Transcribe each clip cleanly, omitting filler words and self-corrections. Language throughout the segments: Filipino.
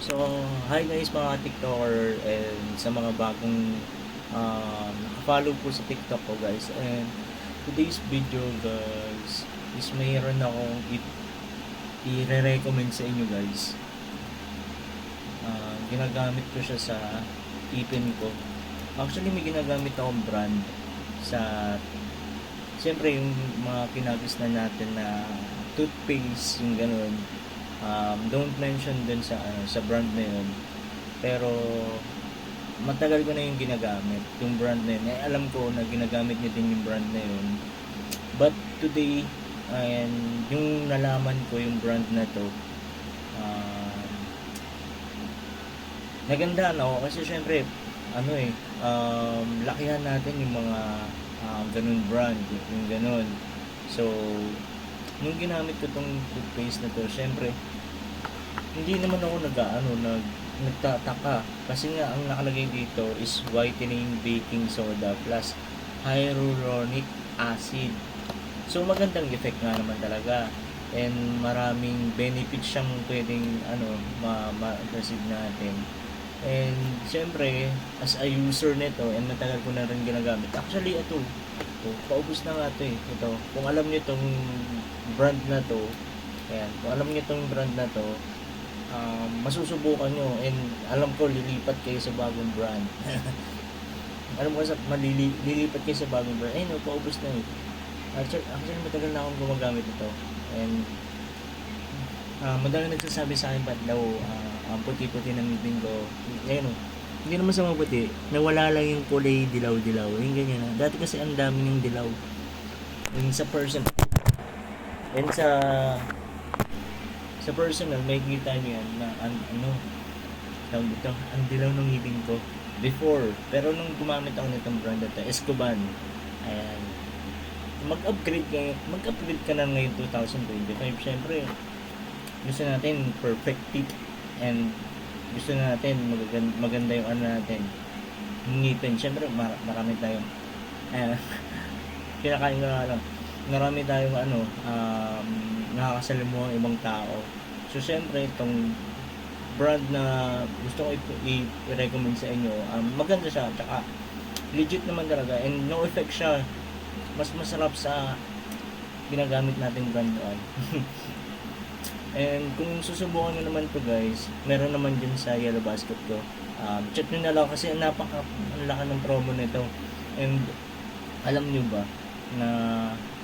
So, hi guys mga TikToker and sa mga bagong nakafollow po sa TikTok ko guys. And today's video guys is mayroon akong i-recommend sa inyo guys. Ginagamit ko siya sa ipin ko. Actually may ginagamit akong brand sa siyempre yung mga kinagisnan natin na toothpaste, yung ganun. Don't mention dun sa brand na yun, pero matagal ko na yung ginagamit yung brand na yun. Alam ko na ginagamit niya din yung brand na yun, but today and yung nalaman ko yung brand na to, nagandahan ako kasi syempre lakihan natin yung mga ganun brand, yung ganun. So nung ginamit ko tong toothpaste na to, syempre hindi naman ako nagtataka kasi nga ang nakalagay dito is whitening baking soda plus hyaluronic acid. So magandang effect nga naman talaga and maraming benefits siyang pwedeng ma-receive natin. And syempre as a user nito, and matagal ko na rin ginagamit. Actually ito paubos na nga ito eh. Ito, kung alam niyo itong brand na to, ayan, kung alam niyo itong brand na to, masusubukan nyo and alam ko lilipat kayo sa bagong brand. Alam ko lilipat kayo sa bagong brand. Ayun, paubos na eh. Actually matagal na akong gumagamit ito and madalang nagsasabi sa akin ba't daw ang puti-puti ng ngipin ko. Ayun, hindi naman sa mabuti, nawala lang yung kulay dilaw-dilaw, yung ganyan na. Dati kasi ang dami ng dilaw yung sa person, and sa personal may kita nyo yan na tawag dito, ang dilaw ng ngipin ko before. Pero nung gumamit ako nitong brand na ito, Escoban, ayan, mag-upgrade ka na ngayon 2025. Syempre gusto natin perfect teeth and gusto natin maganda yung natin, yung ngipin. Syempre marami tayong kinakain ko na lang, marami tayong nakakasalamuha ang ibang tao. So syempre itong brand na gusto ko i-recommend sa inyo, maganda siya, tsaka legit naman talaga and no effect siya. Mas masarap sa ginagamit nating brand doon. And kung susubukan nyo naman to guys, meron naman din sa Yellow Basket ko. Check nyo na lang kasi ang laki ng promo nito. And alam nyo ba na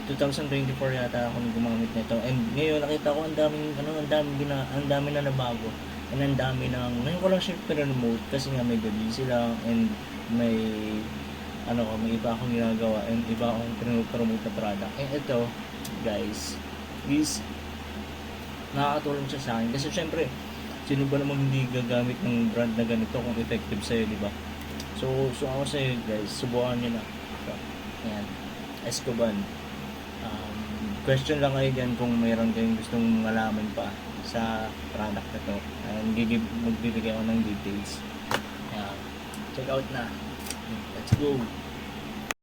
2024 yata ako gumamit nito. And ngayon nakita ko ang dami na nabago. And ang dami ngayon ko lang siya promote kasi nga may gabi sila and may iba akong ginagawa and iba akong promote na product. And ito guys is nakakatulong siya sa akin kasi syempre sino ba namang hindi gagamit ng brand na ganito kung effective sa'yo, di ba? So ako sa'yo guys, subukan nyo na. So, ayan, Escoban. Question lang kayo dyan kung mayroon kayong gustong malaman pa sa product na to, and magbibigay ako ng details. Ayan, check out na. Let's go.